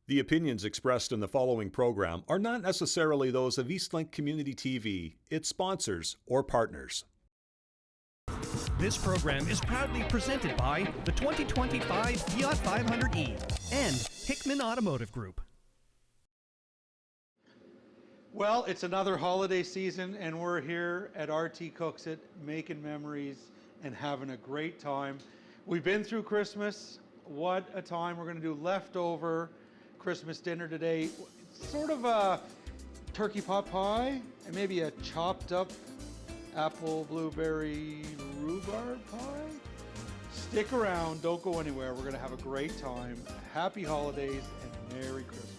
The opinions expressed in the following program are not necessarily those of Eastlink Community TV, its sponsors, or partners. This program is proudly presented by the 2025 Fiat 500e and Hickman Automotive Group. Well, it's another holiday season, and we're here at RT Cooks It, making memories and having a great time. We've been through Christmas. What a time. We're going to do leftover Christmas dinner today. Sort of a turkey pot pie and maybe a chopped up apple, blueberry, rhubarb pie. Stick around. Don't go anywhere. We're going to have a great time. Happy holidays and Merry Christmas.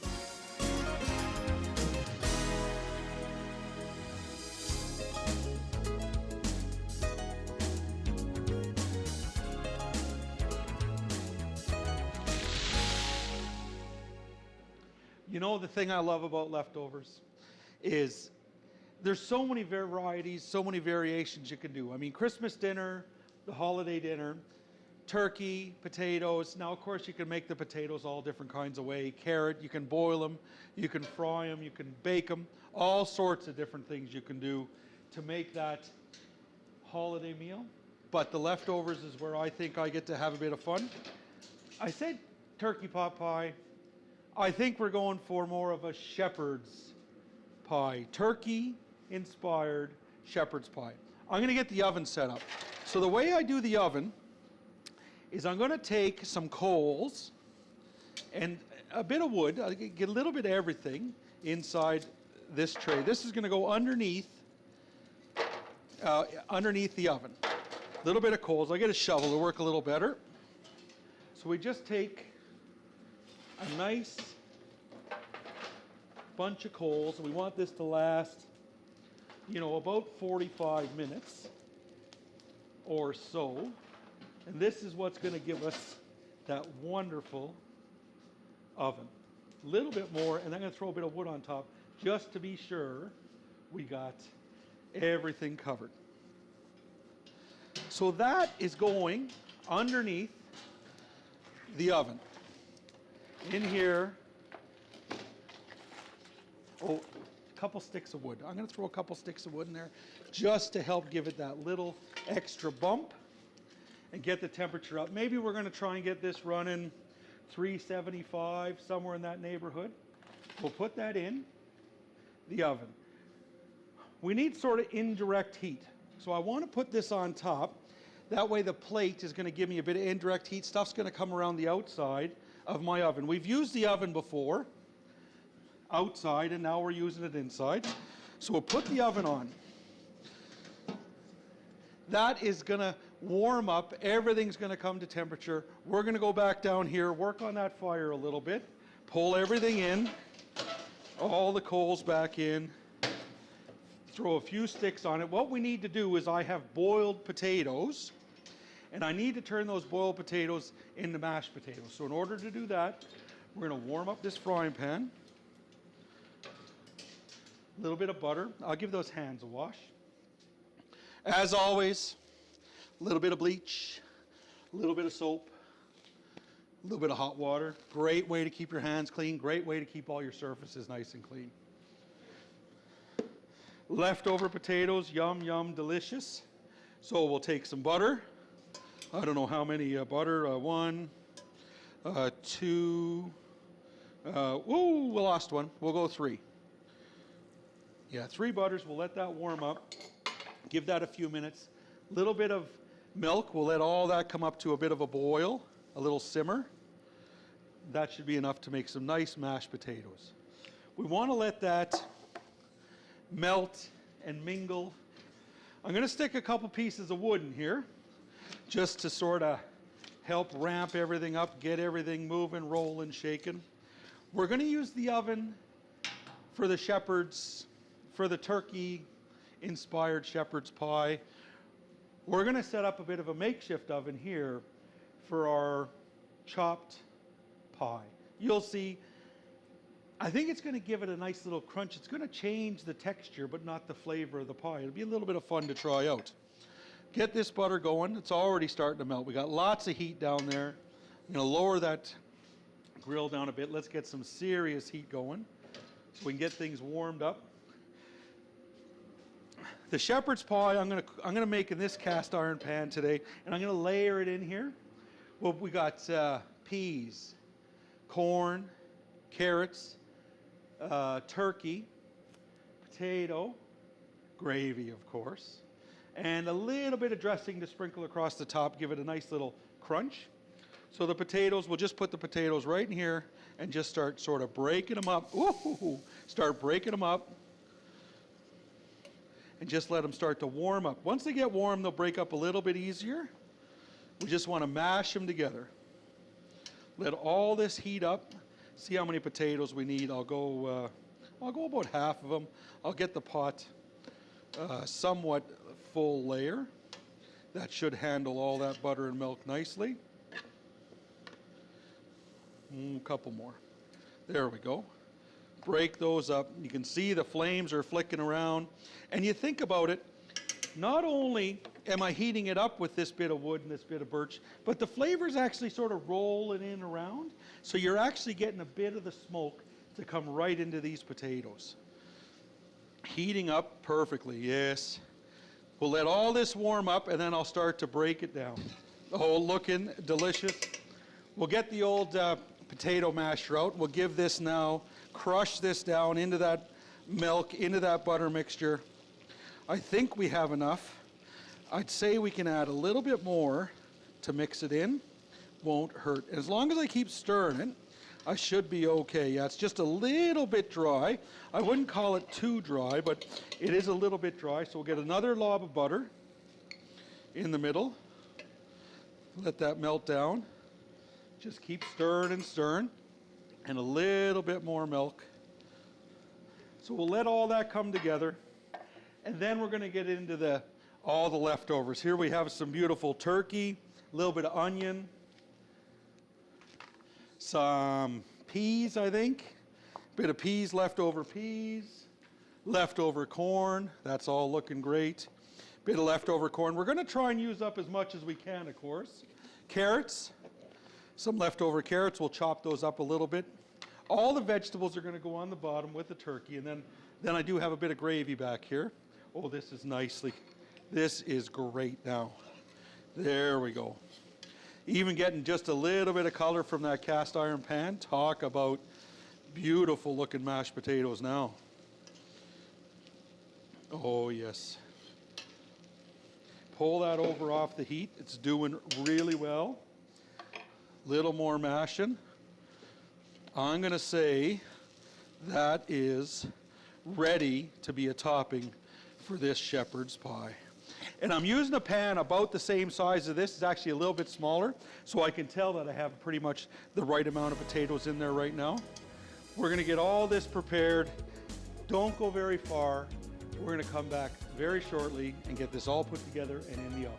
You know, the thing I love about leftovers is there's so many varieties, so many variations you can do. I mean, Christmas dinner, the holiday dinner, turkey, potatoes. Now, of course, you can make the potatoes all different kinds of way. Carrot, you can boil them, you can fry them, you can bake them. All sorts of different things you can do to make that holiday meal. But the leftovers is where I think I get to have a bit of fun. I said turkey pot pie. I think we're going for more of a shepherd's pie, turkey-inspired shepherd's pie. I'm going to get the oven set up. So the way I do the oven is I'm going to take some coals and a bit of wood. I'll get a little bit of everything inside this tray. This is going to go underneath the oven. A little bit of coals. I'll get a shovel to work a little better. So we just take a nice bunch of coals. We want this to last, about 45 minutes or so. And this is what's going to give us that wonderful oven. A little bit more, and I'm going to throw a bit of wood on top just to be sure we got everything covered. So that is going underneath the oven. In here, a couple sticks of wood. I'm going to throw a couple sticks of wood in there just to help give it that little extra bump and get the temperature up. Maybe we're going to try and get this running 375, somewhere in that neighborhood. We'll put that in the oven. We need sort of indirect heat. So I want to put this on top. That way the plate is going to give me a bit of indirect heat. Stuff's going to come around the outside of my oven. We've used the oven before outside, and now we're using it inside. So we'll put the oven on. That is going to warm up. Everything's going to come to temperature. We're going to go back down here, work on that fire a little bit, pull everything in, all the coals back in, throw a few sticks on it. What we need to do is I have boiled potatoes, and I need to turn those boiled potatoes into mashed potatoes. So in order to do that, we're going to warm up this frying pan. A little bit of butter. I'll give those hands a wash. As always, a little bit of bleach, a little bit of soap, a little bit of hot water. Great way to keep your hands clean. Great way to keep all your surfaces nice and clean. Leftover potatoes, yum, yum, delicious. So we'll take some butter. I don't know how many butter. 1, 2. We lost one. We'll go 3. Yeah, 3 butters. We'll let that warm up. Give that a few minutes. A little bit of milk. We'll let all that come up to a bit of a boil, a little simmer. That should be enough to make some nice mashed potatoes. We want to let that melt and mingle. I'm going to stick a couple pieces of wood in here just to sort of help ramp everything up, get everything moving, rolling, shaking. We're going to use the oven for the turkey-inspired shepherd's pie. We're going to set up a bit of a makeshift oven here for our chopped pie. You'll see, I think it's going to give it a nice little crunch. It's going to change the texture, but not the flavor of the pie. It'll be a little bit of fun to try out. Get this butter going. It's already starting to melt. We got lots of heat down there. I'm going to lower that grill down a bit. Let's get some serious heat going so we can get things warmed up. The shepherd's pie I'm gonna make in this cast iron pan today, and I'm gonna layer it in here. Well, we got peas, corn, carrots, turkey, potato, gravy, of course, and a little bit of dressing to sprinkle across the top, give it a nice little crunch. So the potatoes, we'll just put the potatoes right in here and just start sort of breaking them up. Ooh, start breaking them up and just let them start to warm up. Once they get warm, they'll break up a little bit easier. We just want to mash them together. Let all this heat up. See how many potatoes we need. I'll go about half of them. I'll get the pot somewhat full layer. That should handle all that butter and milk nicely. A couple more. There we go. Break those up. You can see the flames are flicking around. And you think about it, not only am I heating it up with this bit of wood and this bit of birch, but the flavor's actually sort of rolling in around. So you're actually getting a bit of the smoke to come right into these potatoes. Heating up perfectly, yes. We'll let all this warm up and then I'll start to break it down. Oh, looking delicious. We'll get the old potato masher out. We'll give this now, crush this down into that milk, into that butter mixture. I think we have enough. I'd say we can add a little bit more to mix it in. Won't hurt. As long as I keep stirring it, I should be okay. Yeah, it's just a little bit dry. I wouldn't call it too dry, but it is a little bit dry. So we'll get another lob of butter in the middle. Let that melt down. Just keep stirring and stirring. And a little bit more milk. So we'll let all that come together. And then we're going to get into all the leftovers. Here we have some beautiful turkey, a little bit of onion, some peas, I think, a bit of peas, leftover corn. That's all looking great. Bit of leftover corn. We're going to try and use up as much as we can, of course. Carrots, some leftover carrots. We'll chop those up a little bit. All the vegetables are going to go on the bottom with the turkey, and then I do have a bit of gravy back here. Oh, this is great now. There we go. Even getting just a little bit of color from that cast iron pan. Talk about beautiful looking mashed potatoes now. Oh, yes. Pull that over off the heat. It's doing really well. Little more mashing. I'm going to say that is ready to be a topping for this shepherd's pie. And I'm using a pan about the same size as this. It's actually a little bit smaller, so I can tell that I have pretty much the right amount of potatoes in there right now. We're going to get all this prepared. Don't go very far. We're going to come back very shortly and get this all put together and in the oven.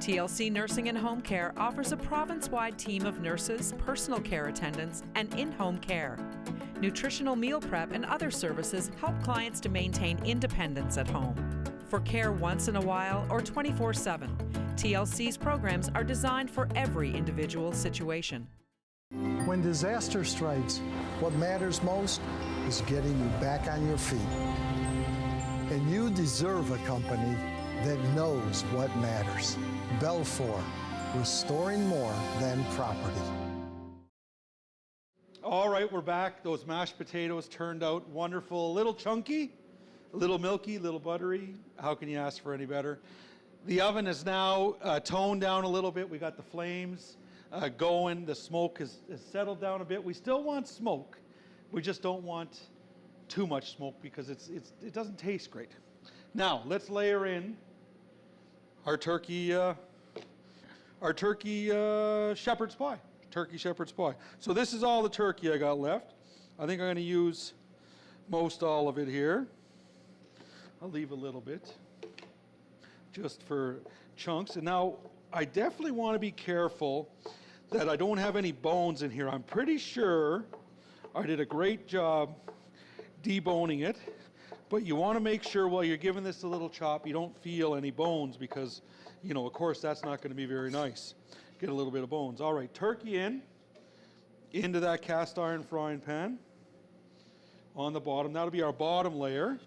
TLC Nursing and Home Care offers a province-wide team of nurses, personal care attendants, and in-home care. Nutritional meal prep and other services help clients to maintain independence at home. For care once in a while or 24/7, TLC's programs are designed for every individual situation. When disaster strikes, what matters most is getting you back on your feet. And you deserve a company that knows what matters. Belfour, restoring more than property. All right, we're back. Those mashed potatoes turned out wonderful. A little chunky, a little milky, a little buttery. How can you ask for any better? The oven is now toned down a little bit. We got the flames going. The smoke has settled down a bit. We still want smoke. We just don't want too much smoke because it doesn't taste great. Now, let's layer in our turkey shepherd's pie. Turkey shepherd's pie. So this is all the turkey I got left. I think I'm going to use most all of it here. I'll leave a little bit just for chunks. And now I definitely want to be careful that I don't have any bones in here. I'm pretty sure I did a great job deboning it, but you want to make sure while you're giving this a little chop, you don't feel any bones because, you know, of course, that's not going to be very nice. Get a little bit of bones. All right, turkey into that cast iron frying pan on the bottom. That'll be our bottom layer.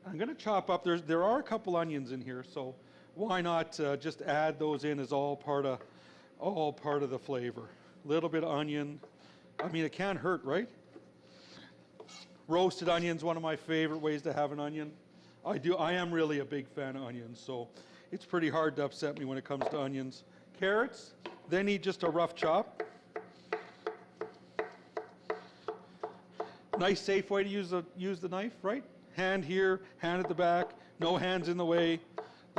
I'm going to chop up, there are a couple onions in here, so why not just add those in as all part of the flavor. A little bit of onion. I mean, it can't hurt, right? Roasted onions, one of my favorite ways to have an onion. I am really a big fan of onions, so it's pretty hard to upset me when it comes to onions. Carrots, they need just a rough chop. Nice, safe way to use the knife, right? Hand here, hand at the back, no hands in the way.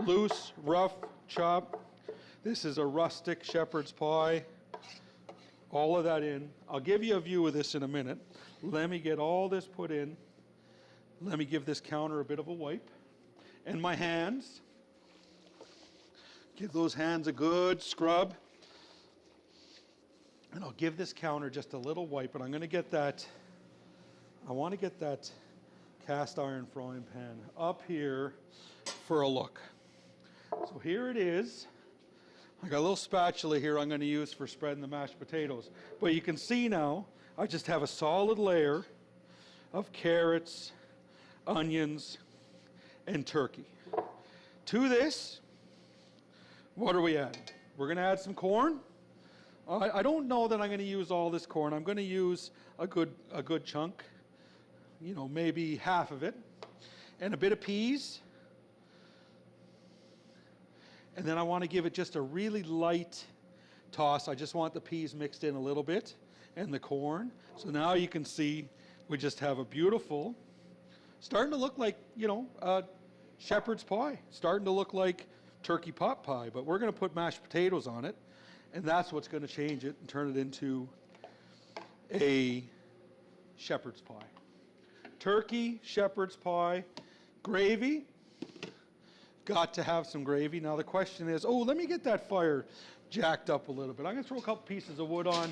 Loose, rough chop. This is a rustic shepherd's pie. All of that in. I'll give you a view of this in a minute. Let me get all this put in. Let me give this counter a bit of a wipe. And my hands. Give those hands a good scrub. And I'll give this counter just a little wipe. And I'm going to get that, I want to get that cast iron frying pan up here for a look. So here it is. I got a little spatula here I'm going to use for spreading the mashed potatoes. But you can see now, I just have a solid layer of carrots, onions, and turkey. To this, what are we adding? We're going to add some corn. I don't know that I'm going to use all this corn. I'm going to use a good chunk, you know, maybe half of it, and a bit of peas. And then I want to give it just a really light toss. I just want the peas mixed in a little bit and the corn. So now you can see we just have a beautiful, starting to look like, you know, shepherd's pie. Starting to look like turkey pot pie. But we're going to put mashed potatoes on it. And that's what's going to change it and turn it into a shepherd's pie. Turkey, shepherd's pie, gravy. Got to have some gravy. Now the question is, oh, let me get that fire jacked up a little bit. I'm going to throw a couple pieces of wood on.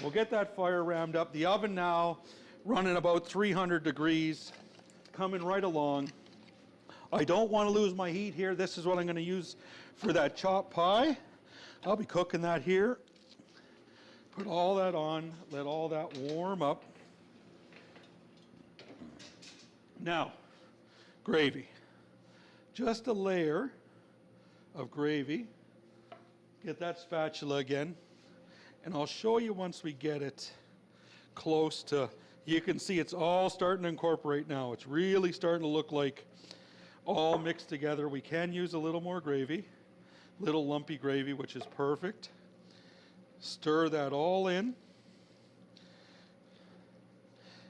We'll get that fire rammed up. The oven now running about 300 degrees, coming right along. I don't want to lose my heat here. This is what I'm going to use for that chopped pie. I'll be cooking that here. Put all that on, let all that warm up. Now, gravy. Just a layer of gravy. Get that spatula again. And I'll show you once we get it close to, you can see it's all starting to incorporate now. It's really starting to look like all mixed together. We can use a little more gravy, little lumpy gravy, which is perfect. Stir that all in.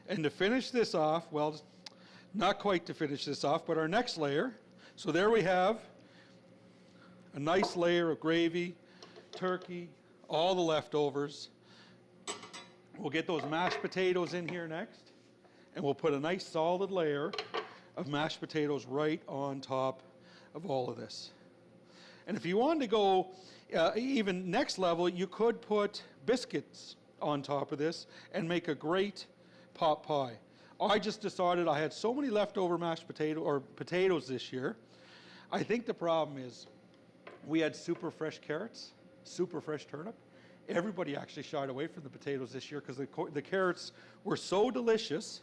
And to finish this off, well, not quite to finish this off, but our next layer. So there we have a nice layer of gravy, turkey, all the leftovers. We'll get those mashed potatoes in here next, and we'll put a nice solid layer of mashed potatoes right on top of all of this. And if you wanted to go even next level, you could put biscuits on top of this and make a great pot pie. I just decided I had so many leftover mashed potatoes this year. I think the problem is we had super fresh carrots, super fresh turnip. Everybody actually shied away from the potatoes this year because the carrots were so delicious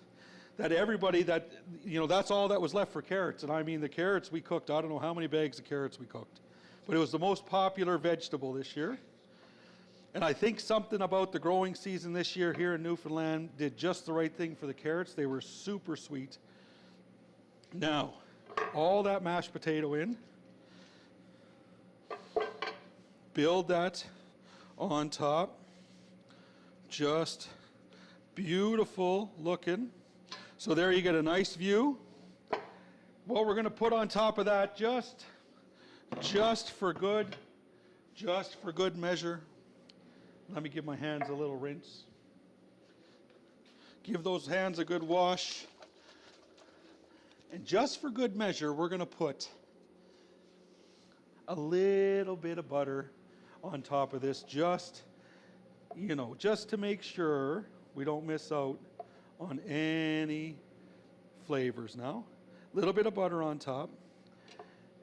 that everybody that's all that was left for carrots. And I mean, the carrots we cooked, I don't know how many bags of carrots we cooked, but it was the most popular vegetable this year. And I think something about the growing season this year here in Newfoundland did just the right thing for the carrots. They were super sweet. Now, all that mashed potato in. Build that on top. Just beautiful looking. So there you get a nice view. What we're going to put on top of that, just for good measure. Let me give my hands a little rinse. Give those hands a good wash. And just for good measure, we're going to put a little bit of butter on top of this, just to make sure we don't miss out on any flavors. Now, a little bit of butter on top.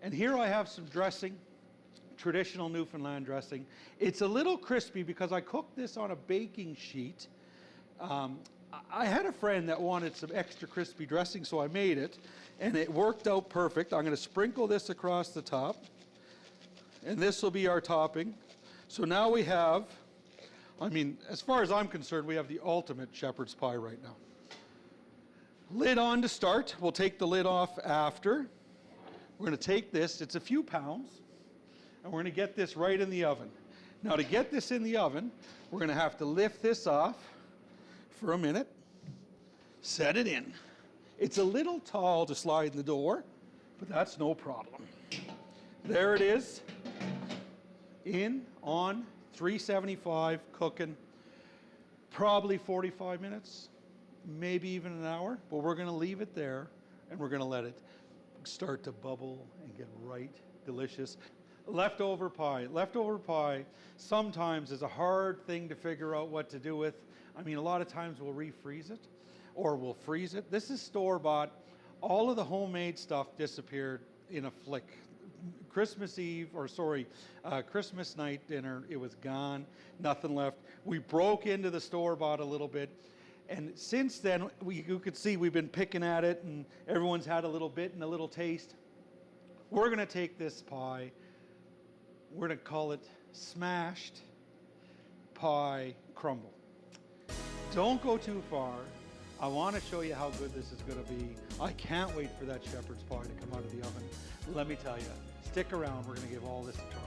And here I have some dressing, traditional Newfoundland dressing. It's a little crispy because I cooked this on a baking sheet. I had a friend that wanted some extra crispy dressing, so I made it, and it worked out perfect. I'm going to sprinkle this across the top, and this will be our topping. So now we have, as far as I'm concerned, we have the ultimate shepherd's pie right now. Lid on to start. We'll take the lid off after. We're going to take this, it's a few pounds, and we're going to get this right in the oven. Now, to get this in the oven, we're going to have to lift this off for a minute, set it in. It's a little tall to slide in the door, but that's no problem. There it is, in on 375, cooking probably 45 minutes, maybe even an hour, but we're going to leave it there, and we're going to let it start to bubble and get right delicious. Leftover pie. Leftover pie sometimes is a hard thing to figure out what to do with. A lot of times we'll refreeze it or we'll freeze it. This is store-bought. All of the homemade stuff disappeared in a flick. Christmas night dinner, it was gone, nothing left. We broke into the store-bought a little bit. And since then, you could see we've been picking at it, and everyone's had a little bit and a little taste. We're going to take this pie, we're going to call it smashed pie crumble. Don't go too far. I want to show you how good this is going to be. I can't wait for that shepherd's pie to come out of the oven. Let me tell you, stick around. We're going to give all this a try.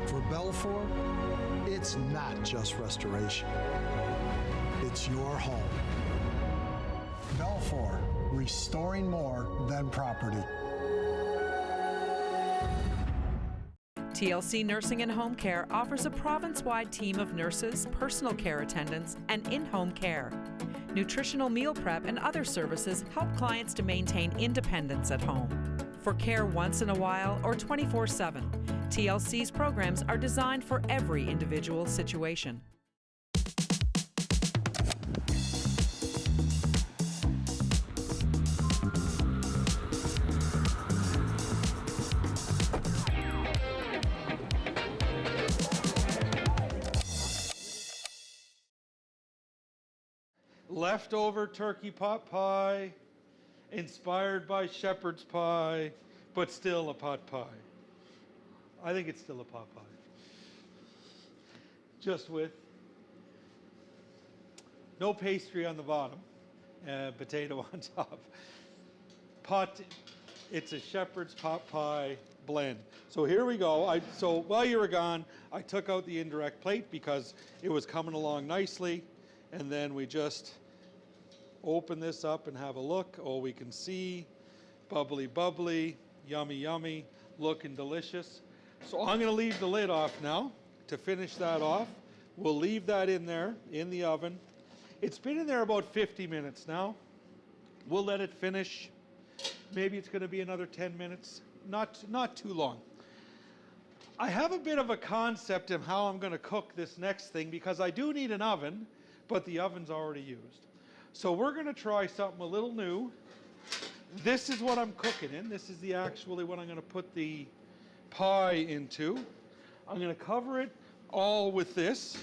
For Belfour, it's not just restoration. It's your home. Belfour, restoring more than property. TLC Nursing and Home Care offers a province-wide team of nurses, personal care attendants, and in-home care. Nutritional meal prep and other services help clients to maintain independence at home. For care once in a while or 24/7, TLC's programs are designed for every individual situation. Leftover turkey pot pie, inspired by shepherd's pie, but still a pot pie. I think it's still a pot pie. Just with no pastry on the bottom, potato on top. It's a shepherd's pot pie blend. So here we go. So while you were gone, I took out the indirect plate because it was coming along nicely, and then we just open this up and have a look. Oh, we can see bubbly, bubbly, yummy, yummy, looking delicious. So I'm going to leave the lid off now to finish that off. We'll leave that in there in the oven. It's been in there about 50 minutes now. We'll let it finish. Maybe it's going to be another 10 minutes, not too long. I have a bit of a concept of how I'm going to cook this next thing because I do need an oven, but the oven's already used. So we're going to try something a little new. This is what I'm cooking in. This is actually what I'm going to put the pie into. I'm going to cover it all with this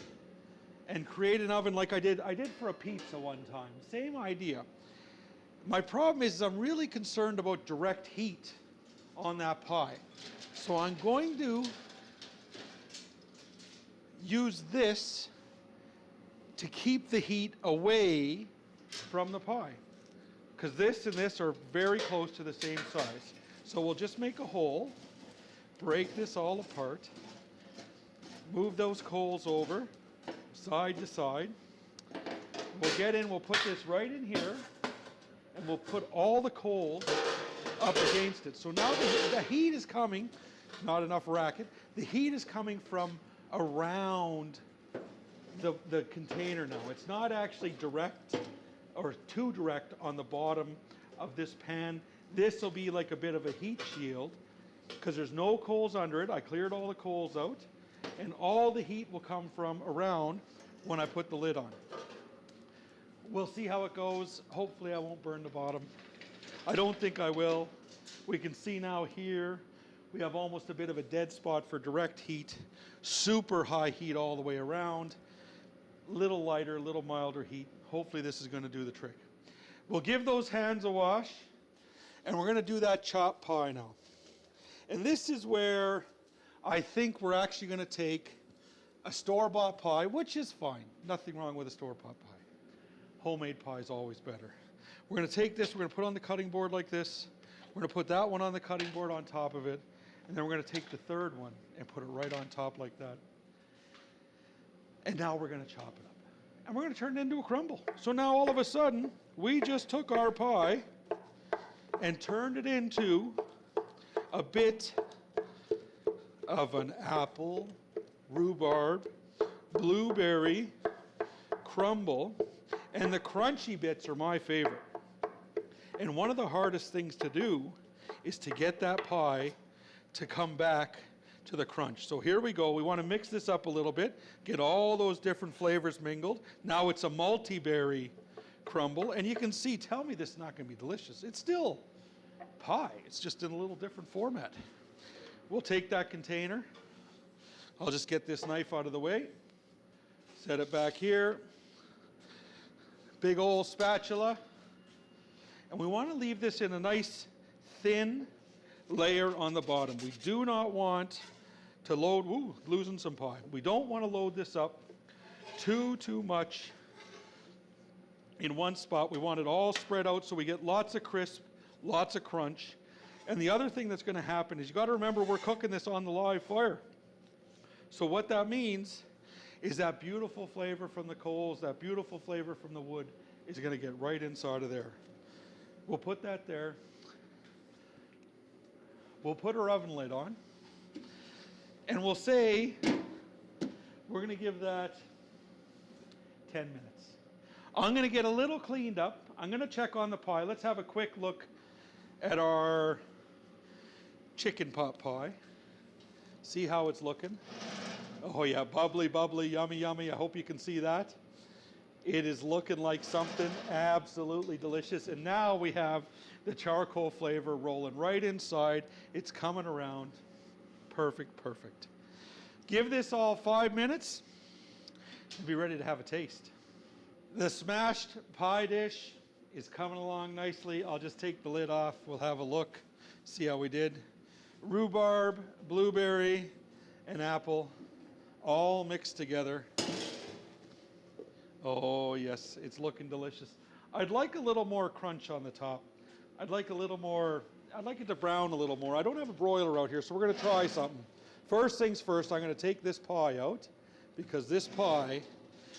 and create an oven like I did for a pizza one time. Same idea. My problem is I'm really concerned about direct heat on that pie. So I'm going to use this to keep the heat away from the pie, because this and this are very close to the same size. So we'll just make a hole, break this all apart, move those coals over side to side. We'll put this right in here, and we'll put all the coals up against it. So now the heat is coming, not enough racket, the heat is coming from around the container now. It's not actually direct or too direct on the bottom of this pan. This will be like a bit of a heat shield because there's no coals under it. I cleared all the coals out, and all the heat will come from around when I put the lid on. We'll see how it goes. Hopefully I won't burn the bottom. I don't think I will. We can see now here, we have almost a bit of a dead spot for direct heat. Super high heat all the way around. Little lighter, little milder heat. Hopefully this is going to do the trick. We'll give those hands a wash, and we're going to do that chopped pie now. And this is where I think we're actually going to take a store-bought pie, which is fine. Nothing wrong with a store-bought pie. Homemade pie is always better. We're going to take this, we're going to put it on the cutting board like this. We're going to put that one on the cutting board on top of it. And then we're going to take the third one and put it right on top like that. And now we're going to chop it up. And we're going to turn it into a crumble. So now all of a sudden, we just took our pie and turned it into a bit of an apple, rhubarb, blueberry crumble. And the crunchy bits are my favorite. And one of the hardest things to do is to get that pie to come back to the crunch. So here we go. We want to mix this up a little bit, get all those different flavors mingled. Now it's a multi-berry crumble. And you can see, tell me this is not going to be delicious. It's still pie. It's just in a little different format. We'll take that container. I'll just get this knife out of the way. Set it back here. Big old spatula. And we want to leave this in a nice thin layer on the bottom. We do not want to load, losing some pie. We don't want to load this up too much in one spot. We want it all spread out so we get lots of crisp, lots of crunch. And the other thing that's going to happen is you got to remember we're cooking this on the live fire. So what that means is that beautiful flavor from the coals, that beautiful flavor from the wood is going to get right inside of there. We'll put that there. We'll put our oven lid on. And we'll say we're going to give that 10 minutes. I'm going to get a little cleaned up. I'm going to check on the pie. Let's have a quick look at our chicken pot pie. See how it's looking. Oh yeah, bubbly, bubbly, yummy, yummy. I hope you can see that. It is looking like something absolutely delicious. And now we have the charcoal flavor rolling right inside. It's coming around. Perfect, perfect. Give this all 5 minutes and be ready to have a taste. The smashed pie dish is coming along nicely. I'll just take the lid off. We'll have a look, see how we did. Rhubarb, blueberry, and apple, all mixed together. Oh yes, it's looking delicious. I'd like a little more crunch on the top. I'd like it to brown a little more. I don't have a broiler out here, so we're going to try something. First things first, I'm going to take this pie out because this pie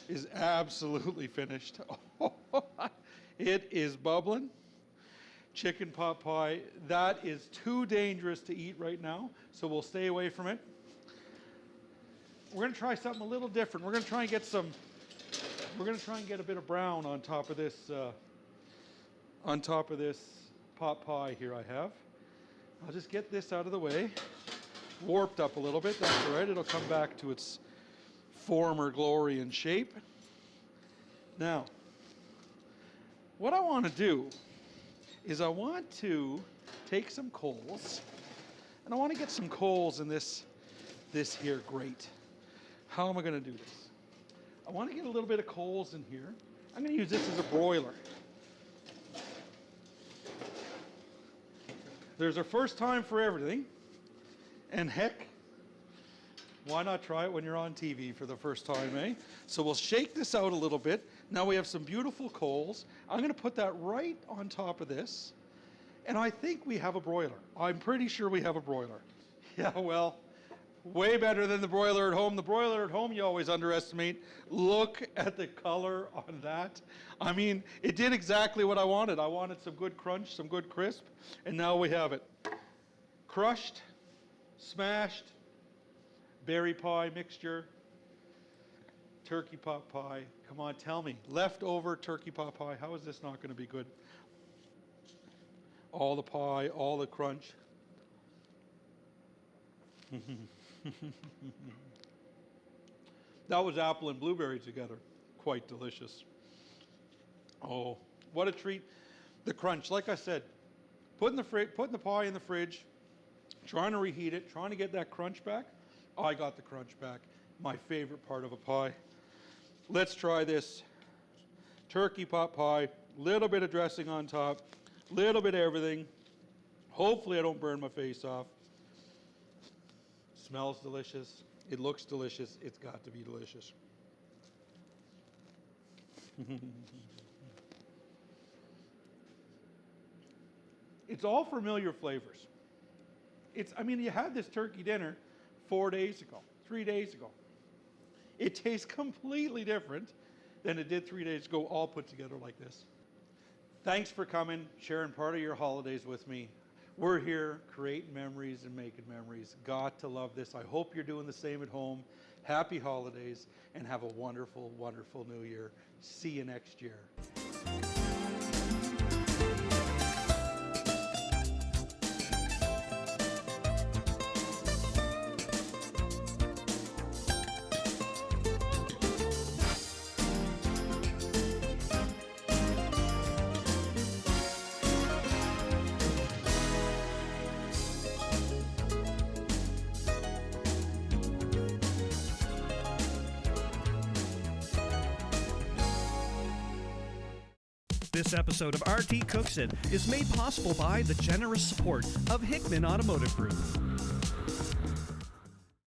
is absolutely finished. It is bubbling. Chicken pot pie. That is too dangerous to eat right now, so we'll stay away from it. We're going to try something a little different. We're going to try and get a bit of brown on top of this pot pie here I have. I'll just get this out of the way. Warped up a little bit, that's all right. It'll come back to its former glory and shape. Now, what I want to do is I want to take some coals, and I want to get some coals in this here grate. How am I going to do this? I want to get a little bit of coals in here. I'm going to use this as a broiler. There's a first time for everything. And heck, why not try it when you're on TV for the first time, eh? So we'll shake this out a little bit. Now we have some beautiful coals. I'm going to put that right on top of this. And I think we have a broiler. I'm pretty sure we have a broiler. Yeah, well, way better than the broiler at home. The broiler at home you always underestimate. Look at the color on that. I mean, it did exactly what I wanted. I wanted some good crunch, some good crisp, and now we have it. Crushed, smashed, berry pie mixture. turkey pot pie. Come on, tell me. Leftover turkey pot pie. How is this not going to be good? All the pie, all the crunch. That was apple and blueberry together. Quite delicious. Oh, what a treat. The crunch, like I said, putting the pie in the fridge, trying to reheat it, trying to get that crunch back. I got the crunch back. My favorite part of a pie. Let's try this turkey pot pie. Little bit of dressing on top, little bit of everything. Hopefully I don't burn my face off. Smells delicious. It looks delicious. It's got to be delicious. It's all familiar flavors. You had this turkey dinner 4 days ago, 3 days ago. It tastes completely different than it did 3 days ago, all put together like this. Thanks for coming, sharing part of your holidays with me. We're here creating memories and making memories. Got to love this. I hope you're doing the same at home. Happy holidays and have a wonderful, wonderful new year. See you next year. This episode of RT Cooks It is made possible by the generous support of Hickman Automotive Group.